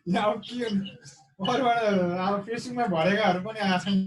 यहाँ अब के अरूबाट अब फेसबुकमा भरेकाहरू पनि आएको छैन।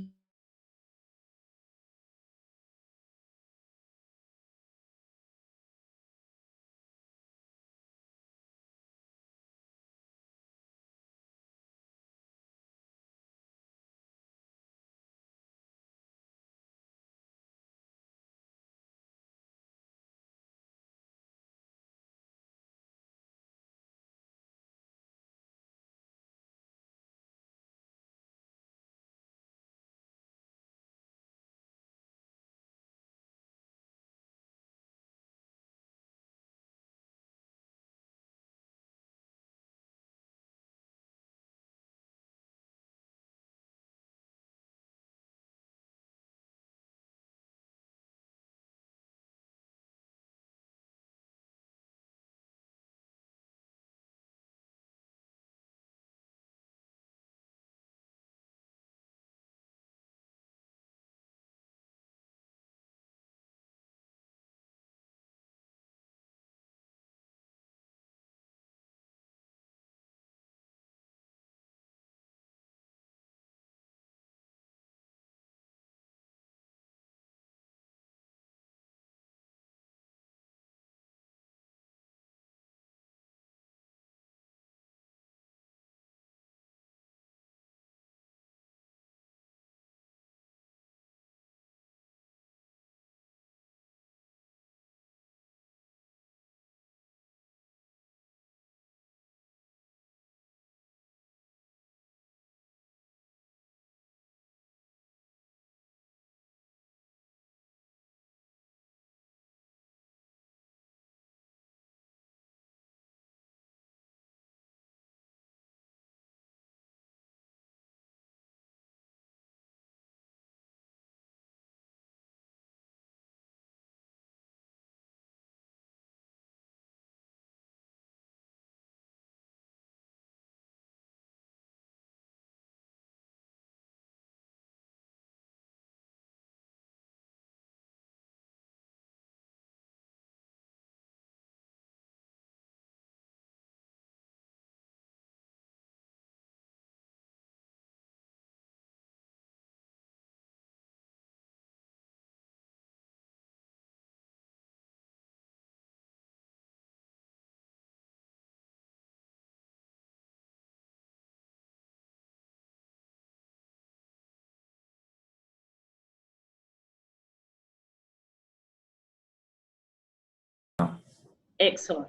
Excellent.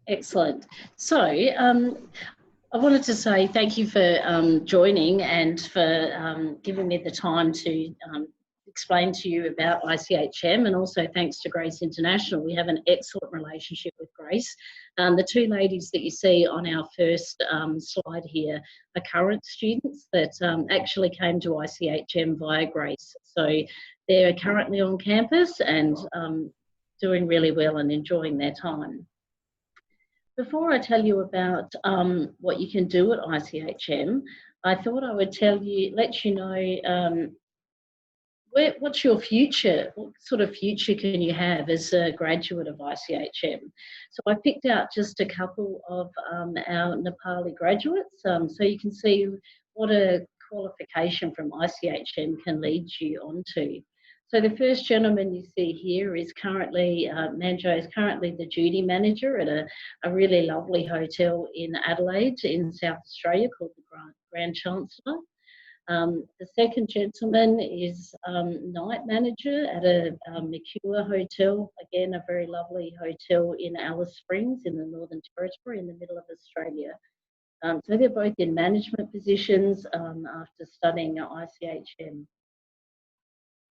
Excellent. So I wanted to say thank you for joining and for giving me the time to explain to you about ICHM, and also thanks to Grace International. We have an excellent relationship with Grace. The two ladies that you see on our first slide here are current students that actually came to ICHM via Grace. So they're currently on campus and doing really well and enjoying their time. Before I tell you about what you can do at ICHM, I thought I would let you know what's your future? What sort of future can you have as a graduate of ICHM? So I picked out just a couple of our Nepali graduates, so you can see what a qualification from ICHM can lead you on to. So the first gentleman you see here is currently, Manjo is currently the duty manager at a really lovely hotel in Adelaide in South Australia called the Grand Chancellor. The second gentleman is night manager at a Mercure hotel, again a very lovely hotel in Alice Springs in the Northern Territory in the middle of Australia. So they're both in management positions after studying at ICHM.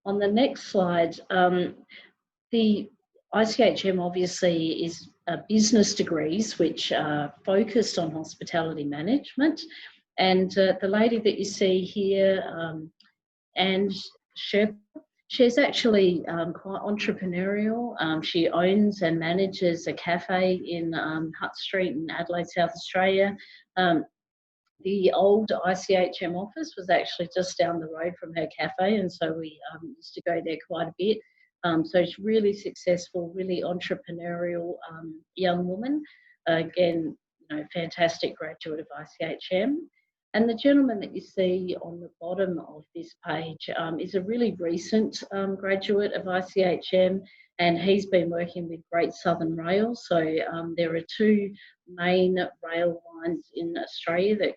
On the next slide, the ICHM obviously is business degrees which are focused on hospitality management. And the lady that you see here, Anne Sherpa, she's actually quite entrepreneurial. She owns and manages a cafe in Hutt Street in Adelaide, South Australia. The old ICHM office was actually just down the road from her cafe, and so we used to go there quite a bit. So she's really successful, really entrepreneurial young woman. Again, fantastic graduate of ICHM. And the gentleman that you see on the bottom of this page is a really recent graduate of ICHM, and he's been working with Great Southern Rail. So there are two main rail lines in Australia that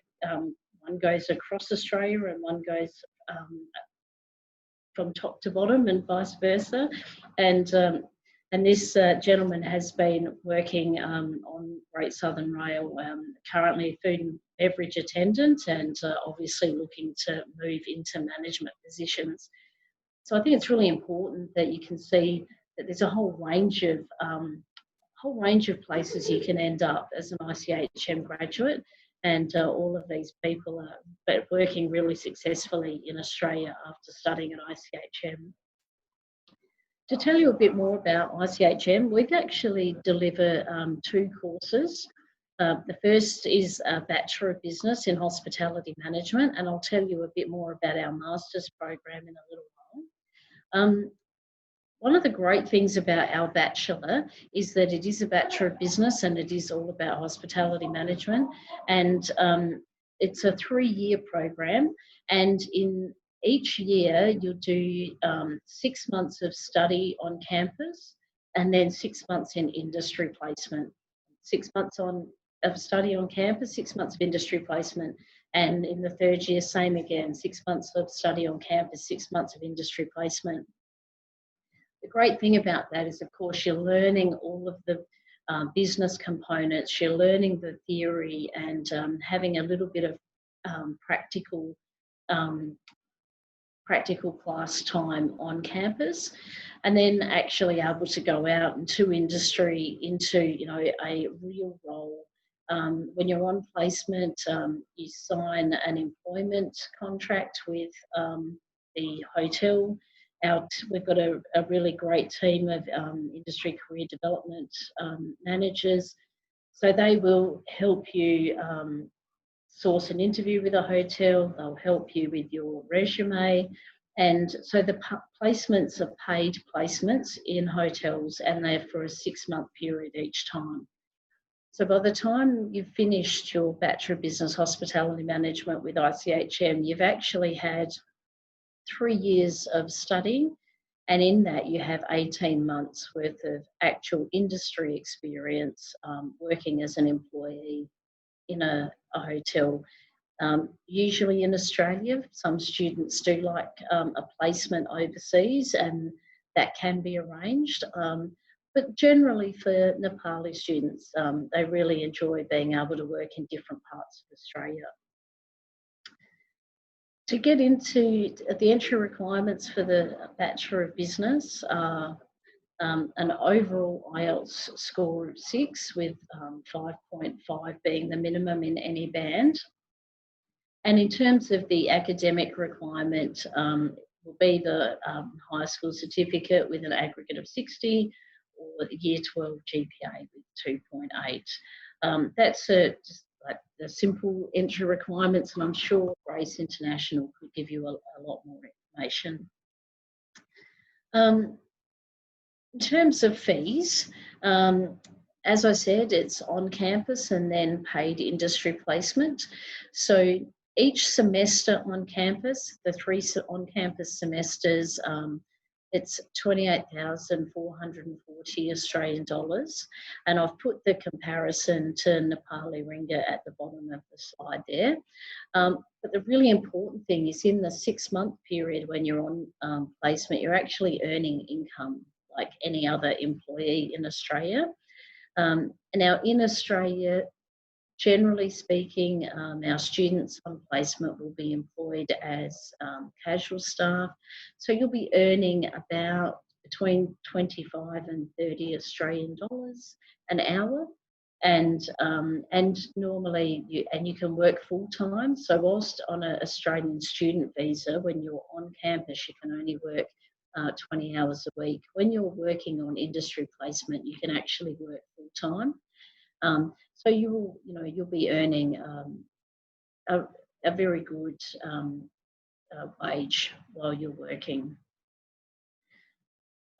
one goes across Australia and one goes from top to bottom and vice versa. And this gentleman has been working on Great Southern Rail, currently food and beverage attendant, and obviously looking to move into management positions. So I think it's really important that you can see that there's a whole range of places you can end up as an ICHM graduate, and all of these people are working really successfully in Australia after studying at ICHM. To tell you a bit more about ICHM, we actually deliver two courses. The first is a Bachelor of Business in Hospitality Management, and I'll tell you a bit more about our Master's program in a little while. One of the great things about our Bachelor is that it is a Bachelor of Business and it is all about hospitality management, and it's a 3-year program, and in each year you'll do 6 months of study on campus and then 6 months in industry placement. 6 months of study on campus, 6 months of industry placement, and in the 3rd year, same again, 6 months of study on campus, 6 months of industry placement. The great thing about that is, of course, you're learning all of the business components, you're learning the theory, and having a little bit of practical class time on campus, and then actually able to go out into industry, into a real role. When you're on placement, you sign an employment contract with the hotel. We've got a really great team of industry career development managers, so they will help you source an interview with a hotel, they'll help you with your resume, and so the placements are paid placements in hotels, and they're for a 6-month period each time. So by the time you've finished your Bachelor of Business Hospitality Management with ICHM, you've actually had 3 years of studying, and in that you have 18 months worth of actual industry experience working as an employee in a hotel. Usually in Australia, some students do like a placement overseas, and that can be arranged. But generally for Nepali students, they really enjoy being able to work in different parts of Australia. To get into the entry requirements for the Bachelor of Business are an overall IELTS score of 6, with 5.5 being the minimum in any band. And in terms of the academic requirement, will be the high school certificate with an aggregate of 60, or Year 12 GPA with 2.8. That's just like the simple entry requirements, and I'm sure Grace International could give you a lot more information. In terms of fees, as I said, it's on campus and then paid industry placement. So each semester on campus, the 3 on-campus semesters, it's 28,440 Australian dollars. And I've put the comparison to Nepali ringgit at the bottom of the slide there. But the really important thing is, in the 6-month period when you're on placement, you're actually earning income like any other employee in Australia. Now in Australia, generally speaking, our students on placement will be employed as casual staff. So you'll be earning about between 25 and 30 Australian dollars an hour. And normally you can work full time. So whilst on an Australian student visa, when you're on campus, you can only work 20 hours a week. When you're working on industry placement, you can actually work full time. So you'll be earning a very good wage while you're working.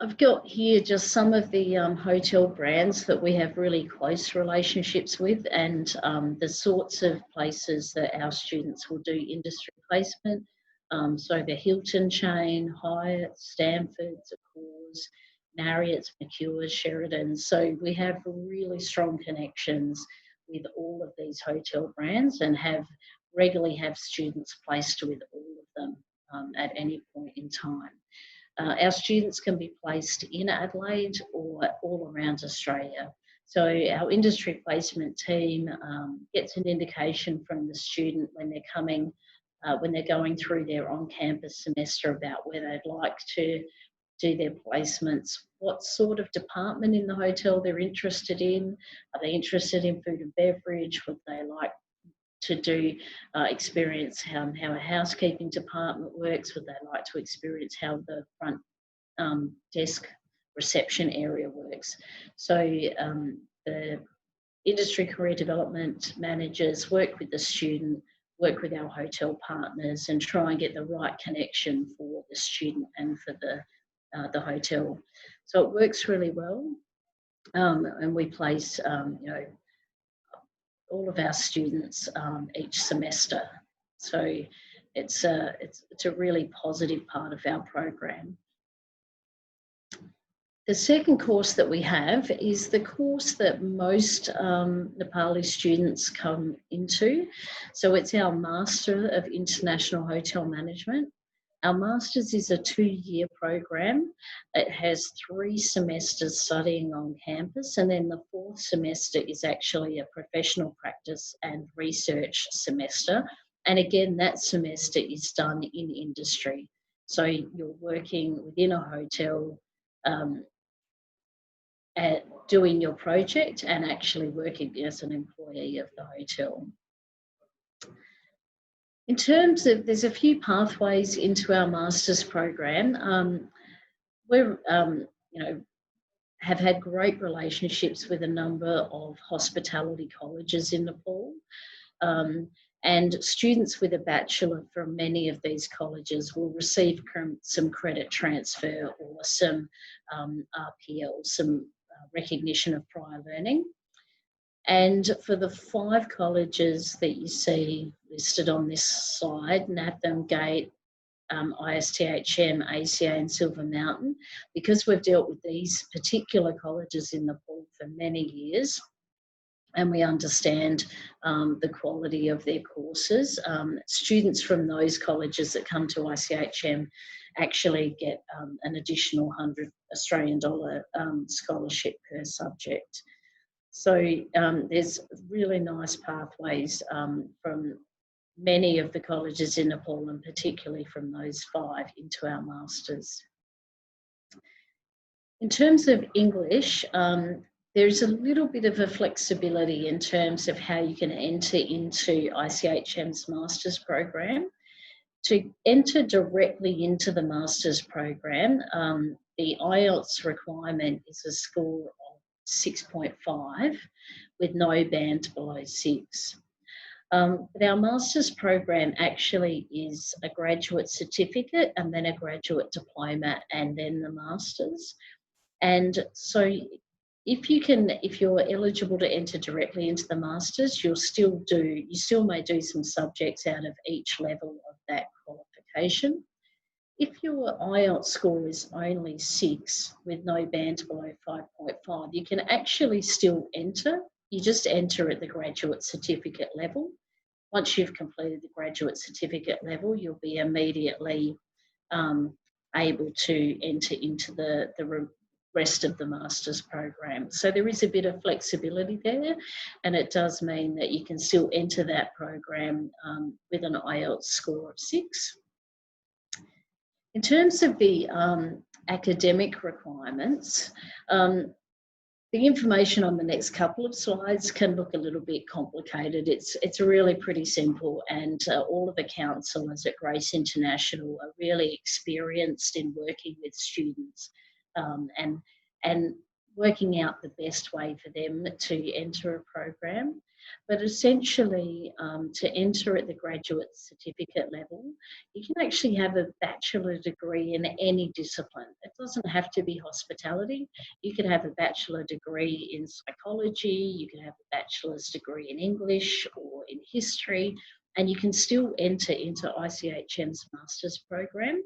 I've got here just some of the hotel brands that we have really close relationships with, and the sorts of places that our students will do industry placement. So the Hilton chain, Hyatt, Stanford's, Accors, Marriott's, McCure's, Sheridan's. So we have really strong connections with all of these hotel brands and regularly have students placed with all of them at any point in time. Our students can be placed in Adelaide or all around Australia. So our industry placement team gets an indication from the student when they're coming, when they're going through their on-campus semester about where they'd like to do their placements, what sort of department in the hotel they're interested in. Are they interested in food and beverage? Would they like to do experience how a housekeeping department works? Would they like to experience how the front desk reception area works? So the industry career development managers work with the student, work with our hotel partners, and try and get the right connection for the student and for the hotel. So it works really well, and we place all of our students each semester. So it's a really positive part of our program. The second course that we have is the course that most Nepali students come into. So it's our Master of International Hotel Management. Our Masters is a 2-year program. It has 3 semesters studying on campus, and then the 4th semester is actually a professional practice and research semester. And again, that semester is done in industry. So you're working within a hotel at doing your project and actually working as an employee of the hotel. In terms of, there's a few pathways into our master's program. We're, have had great relationships with a number of hospitality colleges in Nepal. And students with a bachelor from many of these colleges will receive some credit transfer or some RPL, some recognition of prior learning. And for the 5 colleges that you see listed on this slide, Natham, Gate, ICHM, ACA and Silver Mountain, because we've dealt with these particular colleges in Nepal for many years and we understand the quality of their courses, students from those colleges that come to ICHM actually get an additional $100 Australian scholarship per subject. So there's really nice pathways from many of the colleges in Nepal and particularly from those 5 into our masters. In terms of English, there's a little bit of a flexibility in terms of how you can enter into ICHM's master's program. To enter directly into the master's program, the IELTS requirement is a score of 6.5 with no band below 6. But our master's program actually is a graduate certificate and then a graduate diploma and then the master's. And so if you're eligible to enter directly into the master's, you still may do some subjects out of each level of that qualification. If your IELTS score is only 6 with no band below 5.5, you can actually still enter. You just enter at the graduate certificate level. Once you've completed the graduate certificate level, you'll be immediately able to enter into the rest of the master's program. So there is a bit of flexibility there, and it does mean that you can still enter that program with an IELTS score of 6. In terms of the academic requirements, the information on the next couple of slides can look a little bit complicated. It's really pretty simple, and all of the counsellors at Grace International are really experienced in working with students, and working out the best way for them to enter a program. But essentially, to enter at the graduate certificate level, you can actually have a bachelor degree in any discipline. It doesn't have to be hospitality. You could have a bachelor degree in psychology, you can have a bachelor's degree in English or in history, and you can still enter into ICHM's master's program.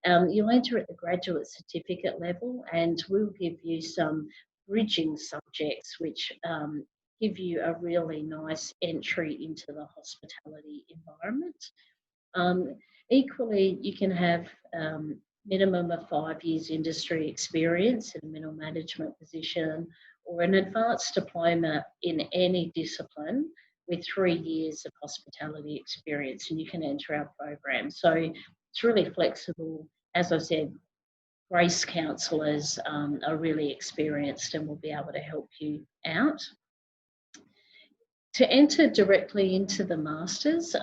You'll enter at the graduate certificate level, and we'll give you some bridging subjects which give you a really nice entry into the hospitality environment. Equally, you can have minimum of 5 years industry experience in a middle management position, or an advanced diploma in any discipline with 3 years of hospitality experience, and you can enter our program. So it's really flexible. As I said, Grace counsellors are really experienced and will be able to help you out. To enter directly into the Masters,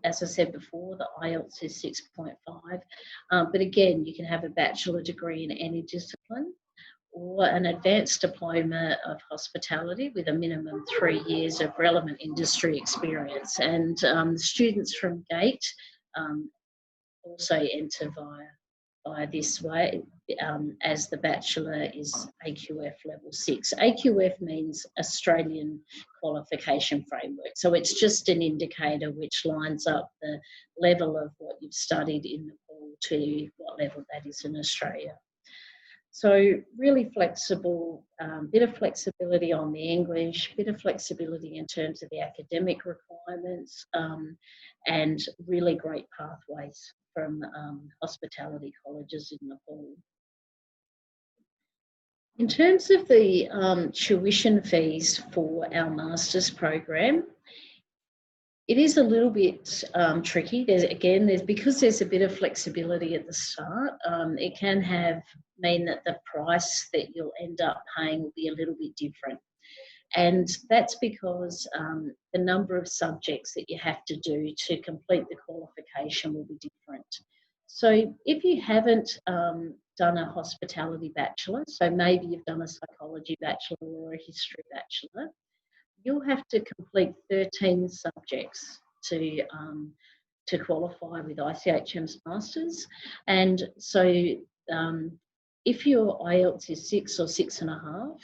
as I said before, the IELTS is 6.5, but again, you can have a bachelor degree in any discipline, or an advanced diploma of hospitality with a minimum 3 years of relevant industry experience. And students from GATE also enter via this way, as the bachelor is AQF level 6. AQF means Australian Qualification Framework, so it's just an indicator which lines up the level of what you've studied in Nepal to what level that is in Australia. So really flexible, bit of flexibility on the English, bit of flexibility in terms of the academic requirements, and really great pathways from hospitality colleges in Nepal. In terms of the tuition fees for our master's program, it is a little bit tricky. Because there's a bit of flexibility at the start, it can mean that the price that you'll end up paying will be a little bit different. And that's because the number of subjects that you have to do to complete the qualification will be different. So if you haven't done a hospitality bachelor, so maybe you've done a psychology bachelor or a history bachelor, you'll have to complete 13 subjects to qualify with ICHM's Masters. And so if your IELTS is 6 or 6.5,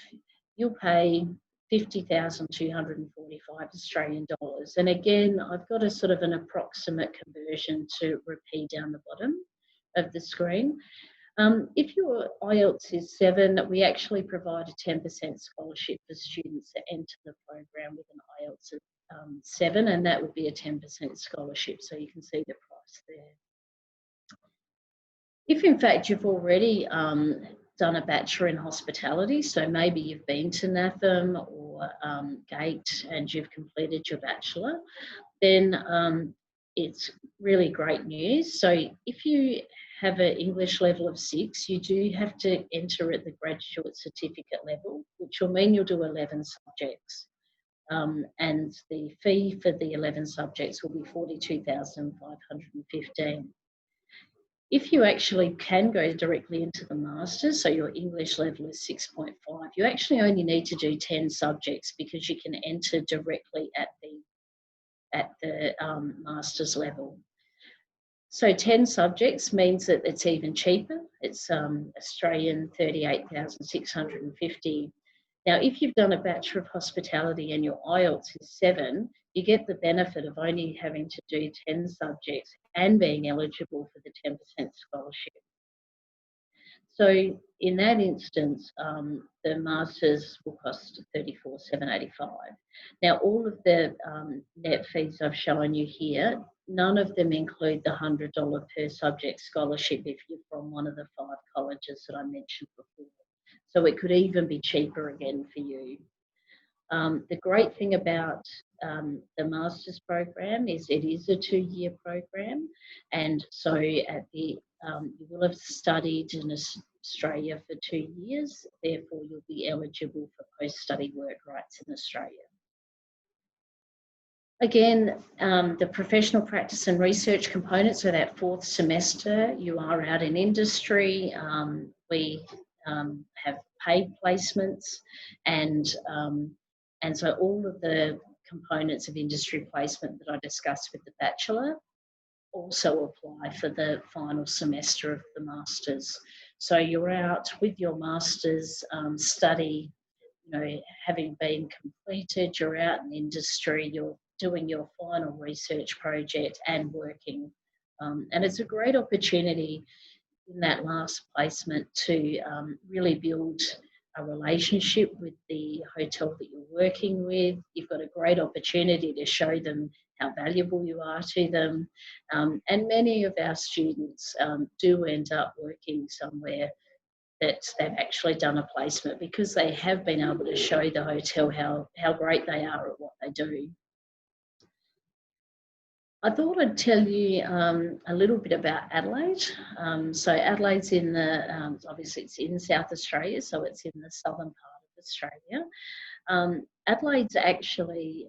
you'll pay 50,245 Australian dollars. And again, I've got a sort of an approximate conversion to repeat down the bottom of the screen. If your IELTS is 7, we actually provide a 10% scholarship for students that enter the program with an IELTS of 7, and that would be a 10% scholarship, so you can see the price there. If in fact you've already done a bachelor in hospitality, so maybe you've been to NAFM or GATE and you've completed your bachelor, then it's really great news. So if you have an English level of 6, you do have to enter at the graduate certificate level, which will mean you'll do 11 subjects. And the fee for the 11 subjects will be $42,515. If you actually can go directly into the Masters, so your English level is 6.5, you actually only need to do 10 subjects because you can enter directly at the Masters level. So 10 subjects means that it's even cheaper. It's Australian 38,650. Now, if you've done a Bachelor of Hospitality and your IELTS is 7, you get the benefit of only having to do 10 subjects and being eligible for the 10% scholarship. So in that instance, the Masters will cost $34,785. Now, all of the net fees I've shown you here, none of them include the $100 per subject scholarship if you're from one of the 5 colleges that I mentioned before. So it could even be cheaper again for you. The great thing about the Masters program is it is a 2-year program, and so at the you will have studied in Australia for 2 years, therefore you'll be eligible for post-study work rights in Australia. Again, the professional practice and research components, so that 4th semester, you are out in industry. We have paid placements, and so all of the components of industry placement that I discussed with the bachelor also apply for the final semester of the masters. So you're out with your masters study, having been completed, you're out in industry, you're doing your final research project and working. And it's a great opportunity in that last placement to really build a relationship with the hotel that you're working with. You've got a great opportunity to show them how valuable you are to them. And many of our students do end up working somewhere that they've actually done a placement because they have been able to show the hotel how great they are at what they do. I thought I'd tell you a little bit about Adelaide. So Adelaide's in the, obviously it's in South Australia, so it's in the southern part of Australia. Adelaide's actually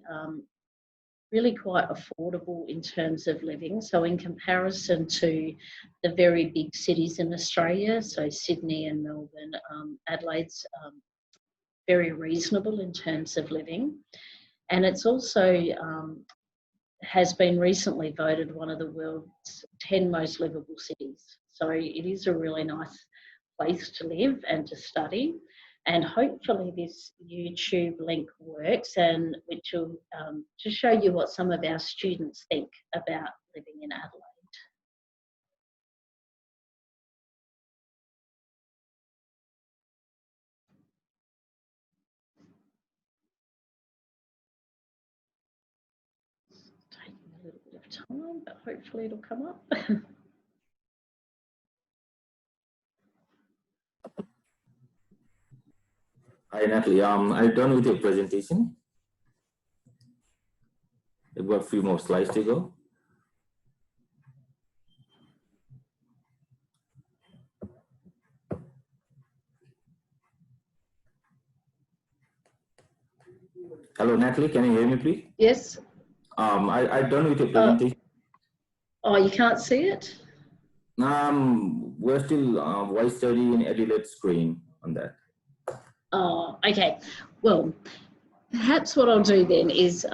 really quite affordable in terms of living. So in comparison to the very big cities in Australia, so Sydney and Melbourne, Adelaide's very reasonable in terms of living. And it's also has been recently voted one of the world's 10 most livable cities. So it is a really nice place to live and to study. And hopefully this YouTube link works, and which will just show you what some of our students think about living in Adelaide. Taking a little bit of time, but hopefully it'll come up. Hi, Natalie. Are you done with your presentation? You've got a few more slides to go. Hello, Natalie. Can you hear me, please? Yes. I done with your presentation. Oh, you can't see it? We're still voice study in Adelaide screen on that. Oh, okay. Well, perhaps what I'll do then is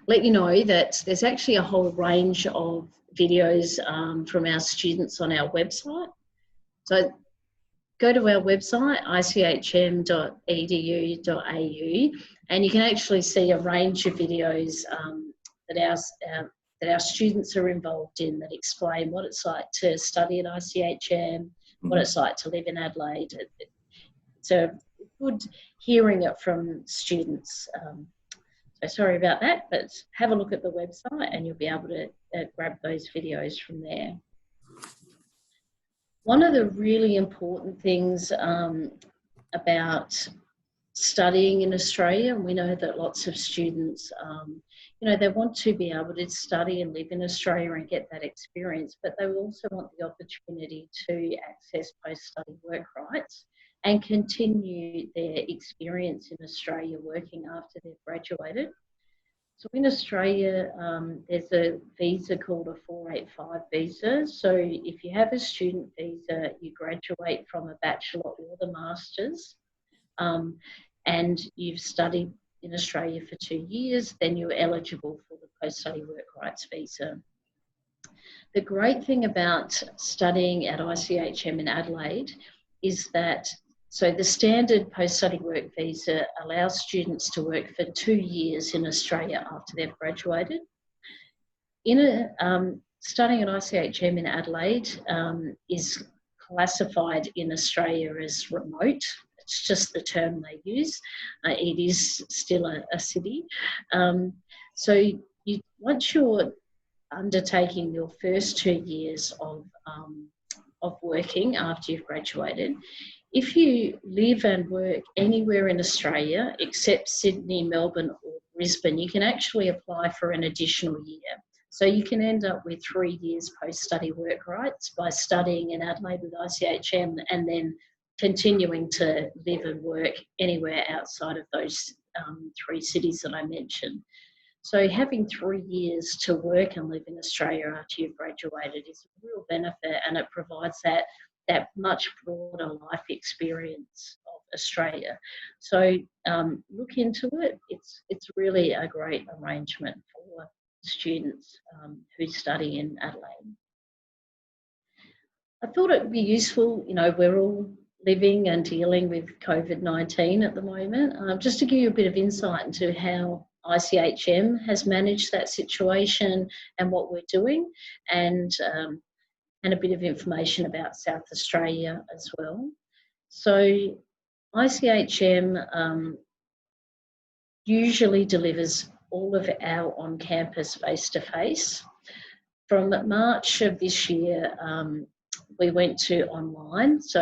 let you know that there's actually a whole range of videos from our students on our website. So go to our website, ichm.edu.au, and you can actually see a range of videos that our students are involved in that explain what it's like to study at ICHM, what it's like to live in Adelaide. So good hearing it from students. So sorry about that, but have a look at the website and you'll be able to grab those videos from there. One of the really important things about studying in Australia, and we know that lots of students, they want to be able to study and live in Australia and get that experience, but they also want the opportunity to access post-study work rights and continue their experience in Australia working after they've graduated. So in Australia, there's a visa called a 485 visa. So if you have a student visa, you graduate from a bachelor or the master's, and you've studied in Australia for 2 years, then you're eligible for the post-study work rights visa. The great thing about studying at ICHM in Adelaide is that so the standard post-study work visa allows students to work for 2 years in Australia after they've graduated. Studying at ICHM in Adelaide is classified in Australia as remote. It's just the term they use. It is still a city. So once you're undertaking your first 2 years of working after you've graduated, if you live and work anywhere in Australia except Sydney, Melbourne or Brisbane, you can actually apply for an additional year. So you can end up with 3 years post-study work rights by studying in Adelaide with ICHM and then continuing to live and work anywhere outside of those 3 cities that I mentioned. So having 3 years to work and live in Australia after you've graduated is a real benefit, and it provides that much broader life experience of Australia. So look into it. It's really a great arrangement for students who study in Adelaide. I thought it would be useful, we're all living and dealing with COVID-19 at the moment, just to give you a bit of insight into how ICHM has managed that situation and what we're doing, and a bit of information about South Australia as well. So ICHM usually delivers all of our on-campus face-to-face. From March of this year, we went to online. So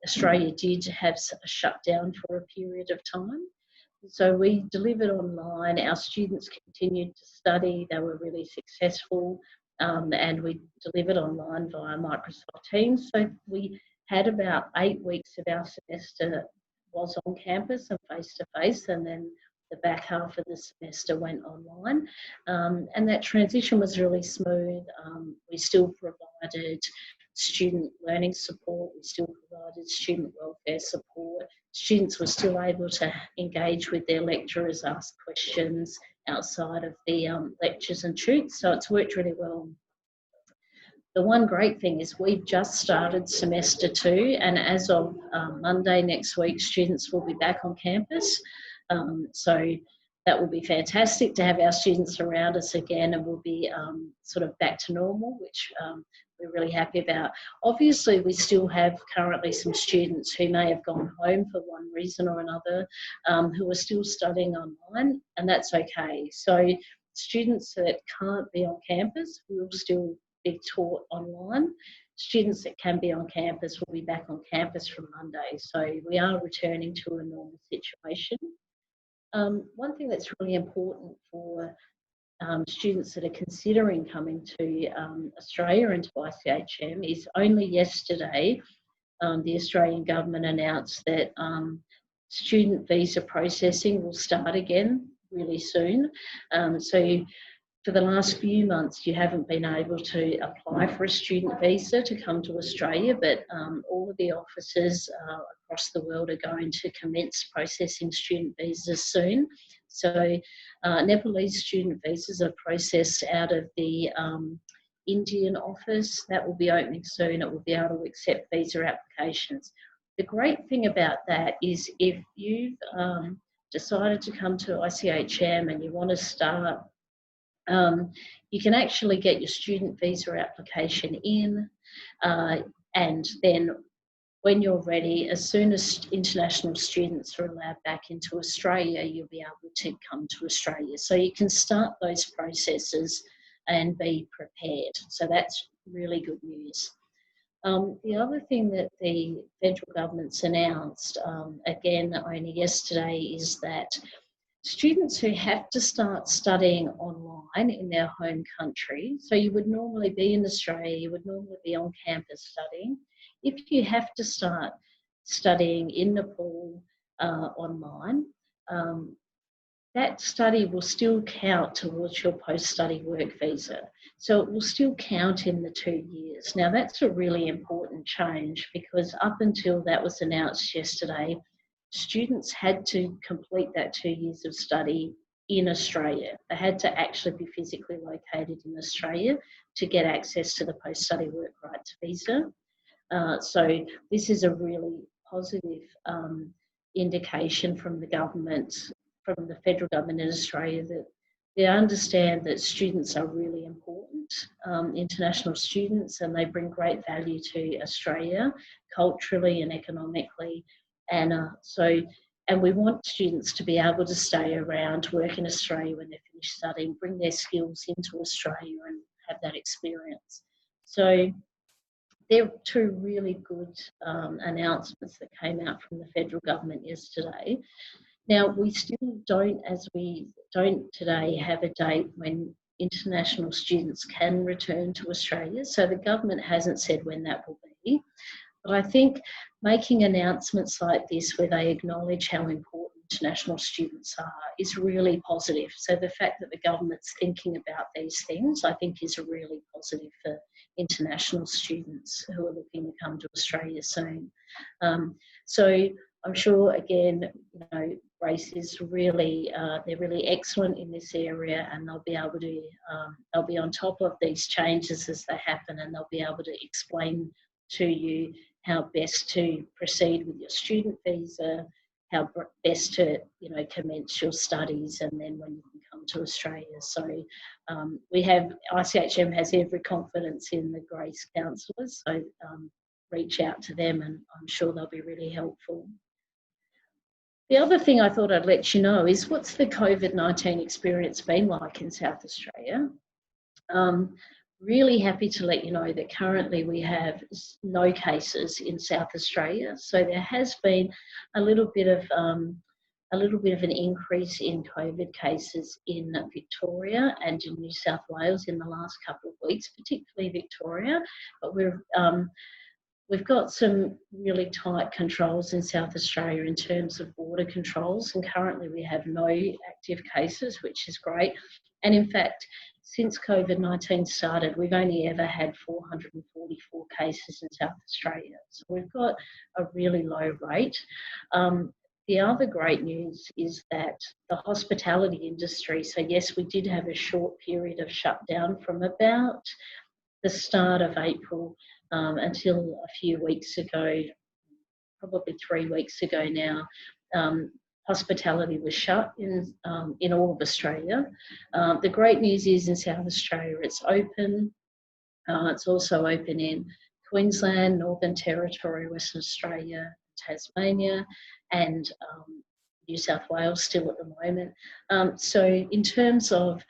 Australia did have a shutdown for a period of time. So we delivered online. Our students continued to study. They were really successful, and we delivered online via Microsoft Teams. So we had about 8 weeks of our semester was on campus and face-to-face, and then the back half of the semester went online. And that transition was really smooth. We still provided student learning support. We still provided student welfare support. Students were still able to engage with their lecturers, ask questions outside of the lectures and tutes. So it's worked really well. The one great thing is we've just started semester 2, and as of Monday next week, students will be back on campus. So that will be fantastic to have our students around us again, and we'll be sort of back to normal, which we're really happy about. Obviously, we still have currently some students who may have gone home for one reason or another, who are still studying online, and that's okay. So students that can't be on campus will still be taught online. Students that can be on campus will be back on campus from Monday. So we are returning to a normal situation. One thing that's really important for students that are considering coming to Australia and to ICHM is only yesterday the Australian government announced that student visa processing will start again really soon. So for the last few months, you haven't been able to apply for a student visa to come to Australia, but all of the offices across the world are going to commence processing student visas soon. So Nepalese student visas are processed out of the Indian office. That will be opening soon. It will be able to accept visa applications. The great thing about that is if you've decided to come to ICHM and you want to start, you can actually get your student visa application in, and then when you're ready, as soon as international students are allowed back into Australia, you'll be able to come to Australia. So you can start those processes and be prepared. So that's really good news. The other thing that the federal government's announced, again only yesterday, is that students who have to start studying online in their home country, so you would normally be in Australia, you would normally be on campus studying. If you have to start studying in Nepal online, that study will still count towards your post-study work visa. So it will still count in the 2 years. Now that's a really important change, because up until that was announced yesterday, students had to complete that 2 years of study in Australia. They had to actually be physically located in Australia to get access to the post-study work rights visa. So this is a really positive indication from the government, from the federal government in Australia, that they understand that students are really important, international students, and they bring great value to Australia culturally and economically. And and we want students to be able to stay around, work in Australia when they're finished studying, bring their skills into Australia and have that experience. So there are 2 really good announcements that came out from the federal government yesterday. Now, we still don't, as we don't today have a date when international students can return to Australia. So the government hasn't said when that will be. But I think making announcements like this where they acknowledge how important international students are is really positive. So the fact that the government's thinking about these things, I think, is really positive for international students who are looking to come to Australia soon. So I'm sure, again, Grace is really, they're really excellent in this area, and they'll be able to, they'll be on top of these changes as they happen, and they'll be able to explain to you how best to proceed with your student visa, how best to, commence your studies, and then when you can come to Australia. So ICHM has every confidence in the Grace counsellors, so reach out to them, and I'm sure they'll be really helpful. The other thing I thought I'd let you know is, what's the COVID-19 experience been like in South Australia? Really happy to let you know that currently we have no cases in South Australia. So there has been a little bit of an increase in COVID cases in Victoria and in New South Wales in the last couple of weeks, particularly Victoria. But we've got some really tight controls in South Australia in terms of border controls, and currently we have no active cases, which is great. And in fact, since COVID-19 started, we've only ever had 444 cases in South Australia. So we've got a really low rate. The other great news is that the hospitality industry, so yes, we did have a short period of shutdown from about the start of April until a few weeks ago, probably 3 weeks ago now. Hospitality was shut in all of Australia. The great news is in South Australia it's open. It's also open in Queensland, Northern Territory, Western Australia, Tasmania, and New South Wales still at the moment. So in terms of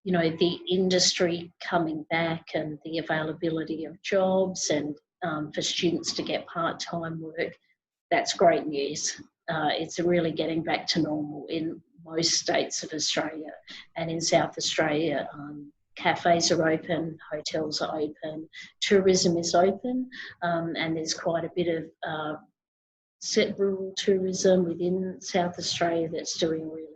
the industry coming back and the availability of jobs and for students to get part-time work, that's great news. It's really getting back to normal in most states of Australia. And in South Australia, cafes are open, hotels are open, tourism is open, and there's quite a bit of rural tourism within South Australia that's doing really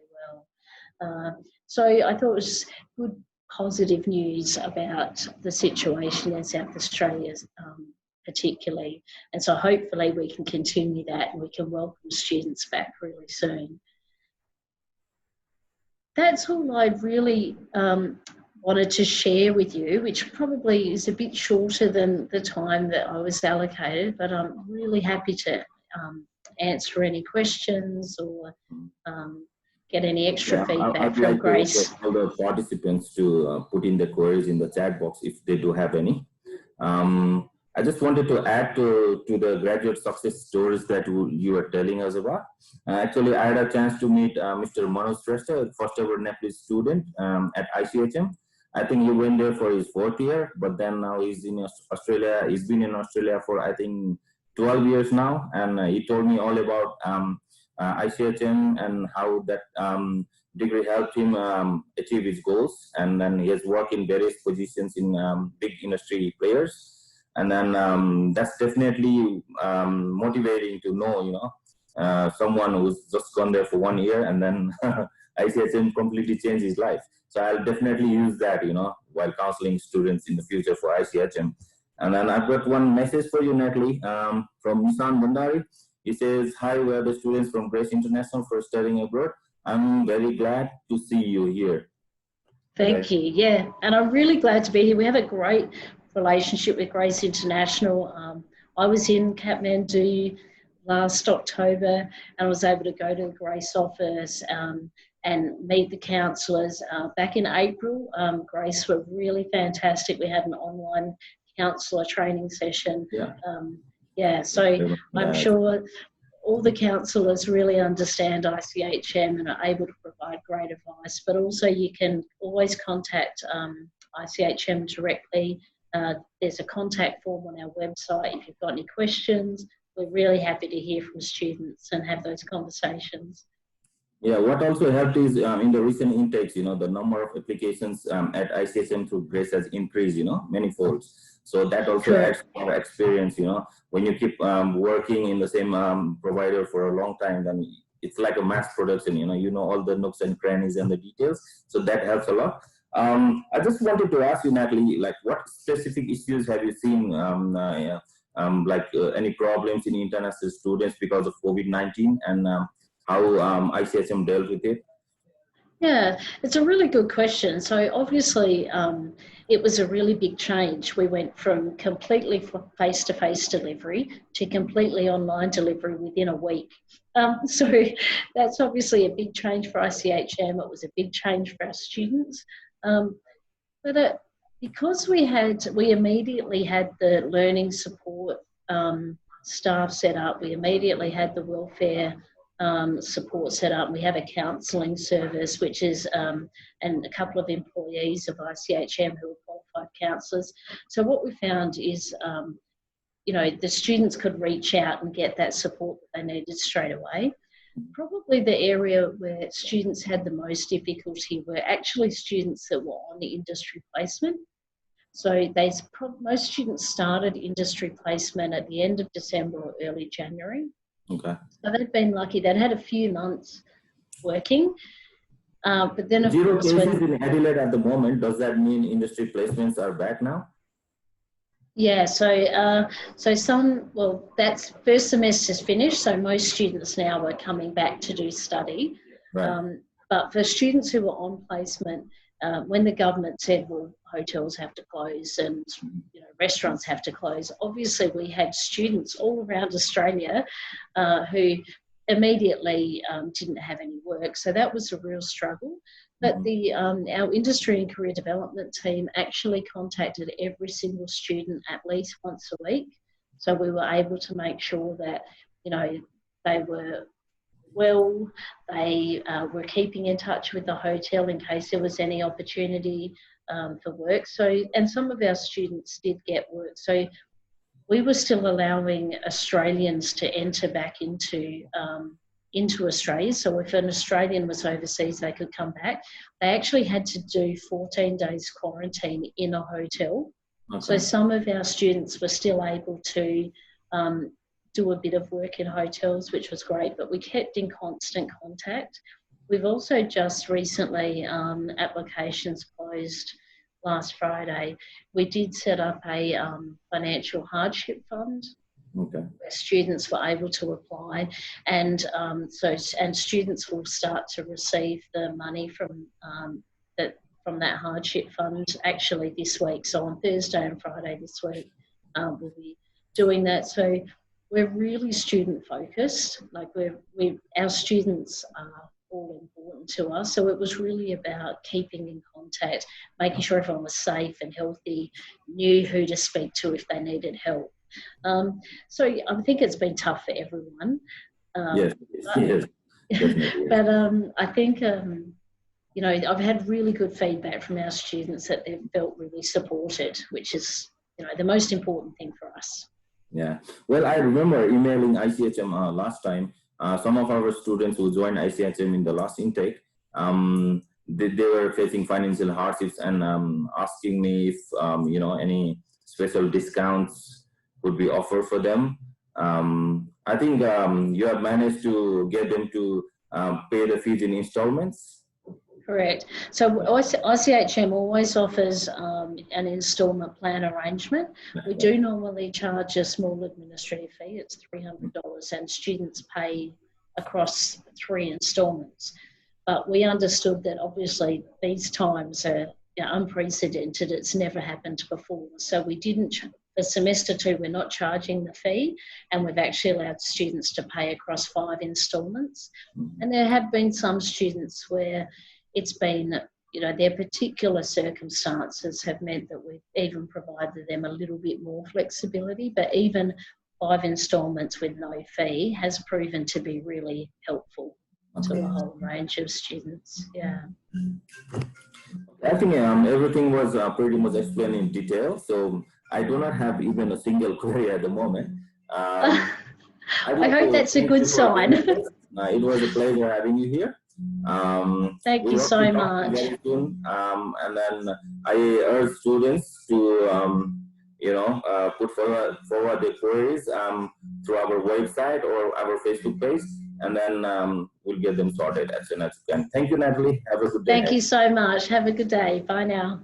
well. So I thought it was good, positive news about the situation in South Australia particularly. And so hopefully we can continue that and we can welcome students back really soon. That's all I really wanted to share with you, which probably is a bit shorter than the time that I was allocated, but I'm really happy to answer any questions or get any extra feedback from Grace. I'd like all the participants to put in the queries in the chat box if they do have any. I just wanted to add to the graduate success stories that you were telling us about. Actually, I had a chance to meet Mr. Manoj Shrestha, first ever Nepalese student at ICHM. I think he went there for his 4th year, but then now he's in Australia. He's been in Australia for, I think, 12 years now. And he told me all about ICHM and how that degree helped him achieve his goals. And then he has worked in various positions in big industry players. And then that's definitely motivating to know, someone who's just gone there for 1 year and then ICHM completely changed his life. So I'll definitely use that, while counseling students in the future for ICHM. And then I've got one message for you, Natalie, from Nissan Bandari. He says, hi, we are the students from Grace International for studying abroad. I'm very glad to see you here. Thank you. Yeah, and I'm really glad to be here. We have a great relationship with Grace International. I was in Kathmandu last October and I was able to go to the Grace office and meet the counsellors. Back in April, Grace were really fantastic. We had an online counsellor training session. So I'm sure all the counsellors really understand ICHM and are able to provide great advice, but also you can always contact ICHM directly. There's a contact form on our website if you've got any questions. We're really happy to hear from students and have those conversations. Yeah, what also helped is in the recent intakes, the number of applications at ICHM through Grace has increased, many folds. So that also adds more experience, when you keep working in the same provider for a long time, then it's like a mass production, you know all the nooks and crannies and the details. So that helps a lot. I just wanted to ask you, Natalie, like what specific issues have you seen any problems in international students because of COVID-19 and how ICHM dealt with it? Yeah, it's a really good question. So obviously, it was a really big change. We went from completely face-to-face delivery to completely online delivery within a week. So that's obviously a big change for ICHM. It was a big change for our students. Because we immediately had the learning support staff set up, we immediately had the welfare support set up. We have a counselling service, which is, and a couple of employees of ICHM who are qualified counsellors. So what we found is, the students could reach out and get that support that they needed straight away. Probably the area where students had the most difficulty were actually students that were on the industry placement. So most students started industry placement at the end of December or early January. Okay. So they've been lucky. They'd had a few months working, but then of Zero course cases in Adelaide at the moment. Does that mean industry placements are back now? Yeah. So that's first semester's finished. So most students now are coming back to do study. Right. But for students who were on placement, when the government said, well, hotels have to close and restaurants have to close, obviously we had students all around Australia who immediately didn't have any work. So that was a real struggle. But our industry and career development team actually contacted every single student at least once a week. So we were able to make sure that, they were well, they were keeping in touch with the hotel in case there was any opportunity for work. So, and some of our students did get work. So we were still allowing Australians to enter back into Australia. So if an Australian was overseas, they could come back. They actually had to do 14 days quarantine in a hotel. Okay. So some of our students were still able to do a bit of work in hotels, which was great, but we kept in constant contact. We've also just recently, applications closed last Friday. We did set up a financial hardship fund. Okay. Where students were able to apply, and students will start to receive the money from that hardship fund actually this week. So on Thursday and Friday this week, we'll be doing that. So we're really student focused. Like our students are all important to us. So it was really about keeping in contact, making sure everyone was safe and healthy, knew who to speak to if they needed help. So I think it's been tough for everyone. Yes. But I think, I've had really good feedback from our students that they've felt really supported, which is, the most important thing for us. Yeah. Well, I remember emailing ICHM last time. Some of our students who joined ICHM in the last intake, they were facing financial hardships and asking me if, any special discounts would be offered for them. I think you have managed to get them to pay the fees in installments. Correct. So ICHM always offers an instalment plan arrangement. We do normally charge a small administrative fee. It's $300 and students pay across 3 instalments. But we understood that obviously these times are unprecedented. It's never happened before. So we didn't, for semester 2, we're not charging the fee, and we've actually allowed students to pay across 5 instalments. And there have been some students where it's been, their particular circumstances have meant that we've even provided them a little bit more flexibility, but even 5 instalments with no fee has proven to be really helpful to a whole range of students. Yeah. I think everything was pretty much explained in detail, so I do not have even a single query at the moment. I hope that's a good sign. It was a pleasure having you here. Thank you so much. Very soon. And then I urge students to put forward their queries through our website or our Facebook page, and then we'll get them sorted as soon as we can. Thank you, Natalie. Have a good day. Thank you so much. Have a good day. Bye now.